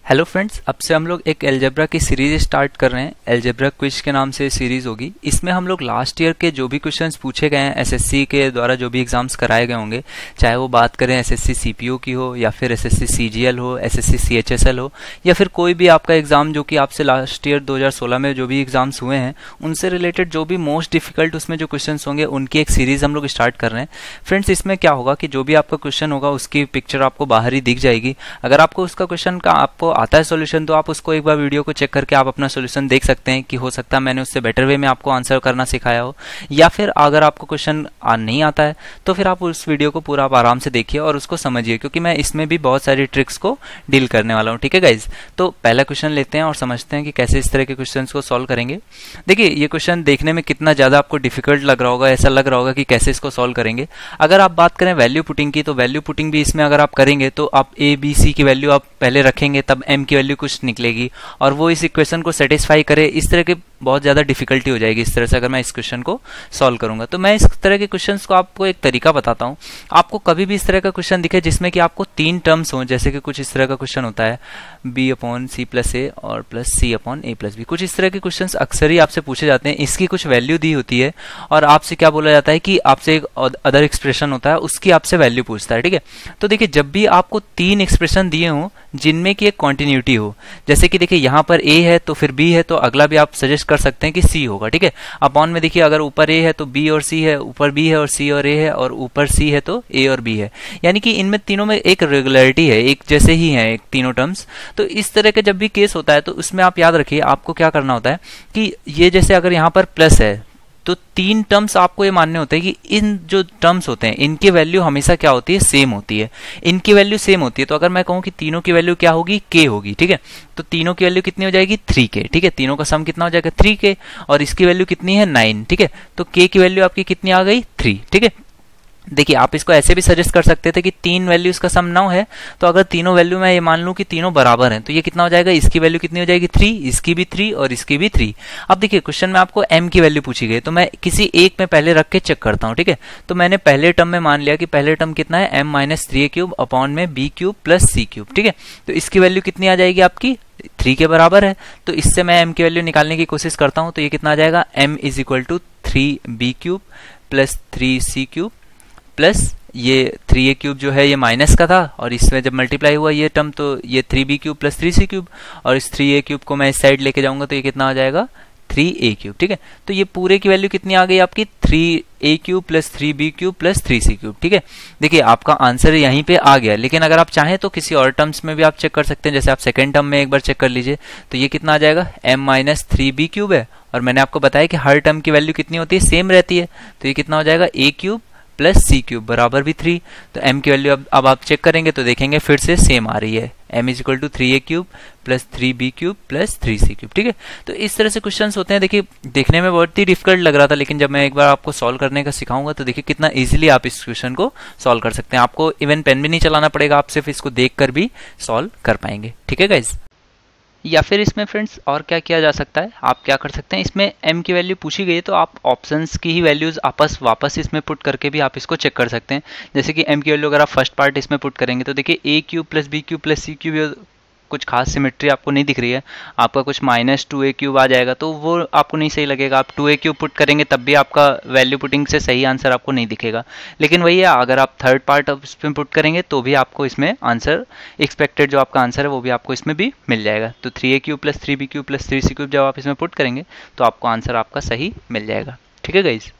Hello friends, अब से हम लोग एक अलजेब्रा की सीरीज स्टार्ट कर रहे हैं। अलजेब्रा क्विज के नाम से सीरीज होगी। इसमें हम लोग लास्ट ईयर के जो भी क्वेश्चंस पूछे गए हैं एसएससी के द्वारा, जो भी एग्जाम्स कराए गए होंगे, चाहे वो बात करें एसएससी सीपीओ की हो या फिर एसएससी सीजीएल हो, एसएससी सीएचएसएल हो या फिर कोई भी आपका एग्जाम जो कि आपसे लास्ट ईयर 2016 में जो भी एग्जाम्स हुए हैं उनसे रिलेटेड जो भी मोस्ट डिफिकल्ट उसमें जो क्वेश्चन होंगे उनकी एक सीरीज हम लोग स्टार्ट कर रहे हैं। फ्रेंड्स, इसमें क्या होगा कि जो भी आपका क्वेश्चन होगा उसकी पिक्चर आपको बाहर ही दिख जाएगी। अगर आपको उसका क्वेश्चन का आपको आता है सॉल्यूशन, तो आप उसको एक बार वीडियो को चेक करके आप अपना सॉल्यूशन देख सकते हैं कि हो सकता है मैंने उससे बेटर वे में आपको आंसर करना सिखाया हो। या फिर अगर आपको क्वेश्चन नहीं आता है तो फिर आप उस वीडियो को पूरा आप आराम से देखिए और उसको समझिए, क्योंकि मैं इसमें भी बहुत सारी ट्रिक्स को डील करने वाला हूँ। ठीक है गाइज, तो पहला क्वेश्चन लेते हैं और समझते हैं कि कैसे इस तरह के क्वेश्चन को सॉल्व करेंगे। देखिए, ये क्वेश्चन देखने में कितना ज्यादा आपको डिफिकल्ट लग रहा होगा, ऐसा लग रहा होगा कि कैसे इसको सॉल्व करेंगे। अगर आप बात करें वैल्यू पुटिंग की, तो वैल्यू पुटिंग भी इसमें अगर आप करेंगे तो आप ए बी सी की वैल्यू आप पहले रखेंगे, तब एम की वैल्यू कुछ निकलेगी और वो इस इक्वेशन को सेटिस्फाई करे। इस तरह के बहुत ज्यादा डिफिकल्टी हो जाएगी इस तरह से अगर मैं इस क्वेश्चन को सॉल्व करूंगा। तो मैं इस तरह के क्वेश्चंस को आपको एक तरीका बताता हूं। आपको कभी भी इस तरह का क्वेश्चन दिखे जिसमें कि आपको तीन टर्म्स हो, जैसे कि कुछ इस तरह का क्वेश्चन होता है बी अपॉन सी प्लस ए और प्लस सी अपॉन ए प्लस बी, कुछ इस तरह के क्वेश्चन अक्सर ही आपसे पूछे जाते हैं। इसकी कुछ वैल्यू दी होती है और आपसे क्या बोला जाता है कि आपसे एक अदर एक्सप्रेशन होता है, उसकी आपसे वैल्यू पूछता है। ठीक है, तो देखिए, जब भी आपको तीन एक्सप्रेशन दिए हों जिनमें की एक कॉन्टिन्यूटी हो, जैसे कि देखिए यहाँ पर ए है तो फिर बी है, तो अगला भी आप सजेस्ट कर सकते हैं कि सी होगा। ठीक है, अपॉन में देखिए अगर ऊपर ए है तो बी और सी है, ऊपर बी है और सी और ए है, और ऊपर सी है तो ए और बी है, यानी कि इनमें तीनों में एक रेगुलरिटी है, एक जैसे ही है एक तीनों टर्म्स। तो इस तरह के जब भी केस होता है तो उसमें आप याद रखिए आपको क्या करना होता है कि ये जैसे अगर यहाँ पर प्लस है तो तीन टर्म्स आपको ये मानने होते हैं कि इन जो टर्म्स होते हैं इनकी वैल्यू हमेशा क्या होती है, सेम होती है। इनकी वैल्यू सेम होती है, तो अगर मैं कहूं कि तीनों की वैल्यू क्या होगी, के होगी। ठीक है, तो तीनों की वैल्यू कितनी हो जाएगी, 3k। ठीक है, तीनों का सम कितना हो जाएगा, 3k, और इसकी वैल्यू कितनी है, 9। ठीक है, तो k की वैल्यू आपकी कितनी आ गई, 3। ठीक है, देखिए आप इसको ऐसे भी सजेस्ट कर सकते थे कि तीन वैल्यूज का सम 9 है, तो अगर तीनों वैल्यू मैं ये मान लूं कि तीनों बराबर हैं, तो ये कितना हो जाएगा, इसकी वैल्यू कितनी हो जाएगी, 3, इसकी भी 3 और इसकी भी 3। अब देखिए क्वेश्चन में आपको m की वैल्यू पूछी गई, तो मैं किसी एक में पहले रख के चेक करता हूं। ठीक है, तो मैंने पहले टर्म में मान लिया कि पहले टर्म कितना है, m माइनस 3a³ अपॉन में b³ प्लस c³। ठीक है, तो इसकी वैल्यू कितनी आ जाएगी आपकी, 3 के बराबर है। तो इससे मैं m की वैल्यू निकालने की कोशिश करता हूं, तो ये कितना आ जाएगा, m is equal to 3b³ plus 3c³ plus ये 3a³ जो है ये माइनस का था, और इसमें जब मल्टीप्लाई हुआ ये टर्म तो ये 3b³ प्लस 3c³, और इस 3a³ को मैं इस साइड लेके जाऊंगा तो ये कितना आ जाएगा, 3a³। ठीक है, तो ये पूरे की वैल्यू कितनी आ गई आपकी, 3a³ plus 3b³ plus 3c³। ठीक है, देखिए आपका आंसर यहीं पे आ गया, लेकिन अगर आप चाहें तो किसी और टर्म्स में भी आप चेक कर सकते हैं। जैसे आप सेकंड टर्म में एक बार चेक कर लीजिए, तो ये कितना आ जाएगा, m माइनस 3b³ है, और मैंने आपको बताया कि हर टर्म की वैल्यू कितनी होती है, सेम रहती है, तो ये कितना हो जाएगा, a³ प्लस c³ बराबर भी 3। तो m की वैल्यू अब आप चेक करेंगे तो देखेंगे फिर से सेम आ रही है, m is equal to 3a³ plus 3b³ plus 3c³। ठीक है, तो इस तरह से क्वेश्चंस होते हैं। देखिए देखने में बहुत ही डिफिकल्ट लग रहा था, लेकिन जब मैं एक बार आपको सॉल्व करने का सिखाऊंगा तो देखिए कितना इजीली आप इस क्वेश्चन को सॉल्व कर सकते हैं। आपको इवन पेन भी नहीं चलाना पड़ेगा, आप सिर्फ इसको देख कर भी सॉल्व कर पाएंगे। ठीक है गाइज, या फिर इसमें फ्रेंड्स और क्या किया जा सकता है, आप क्या कर सकते हैं, इसमें m की वैल्यू पूछी गई है तो आप ऑप्शंस की ही वैल्यूज वापस इसमें पुट करके भी आप इसको चेक कर सकते हैं। जैसे कि m की वैल्यू अगर आप फर्स्ट पार्ट इसमें पुट करेंगे तो देखिए a³ plus b³ plus c³ कुछ खास सिमेट्री आपको नहीं दिख रही है, आपका कुछ माइनस 2a³ आ जाएगा, तो वो आपको नहीं सही लगेगा। आप 2a³ पुट करेंगे तब भी आपका वैल्यू पुटिंग से सही आंसर आपको नहीं दिखेगा। लेकिन वही है, अगर आप थर्ड पार्ट इसमें पुट करेंगे तो भी आपको इसमें आंसर एक्सपेक्टेड जो आपका आंसर है वो भी आपको इसमें भी मिल जाएगा। तो 3a³ plus 3b³ plus 3c³ जब आप इसमें पुट करेंगे तो आपको आंसर आपका सही मिल जाएगा। ठीक है गाइज।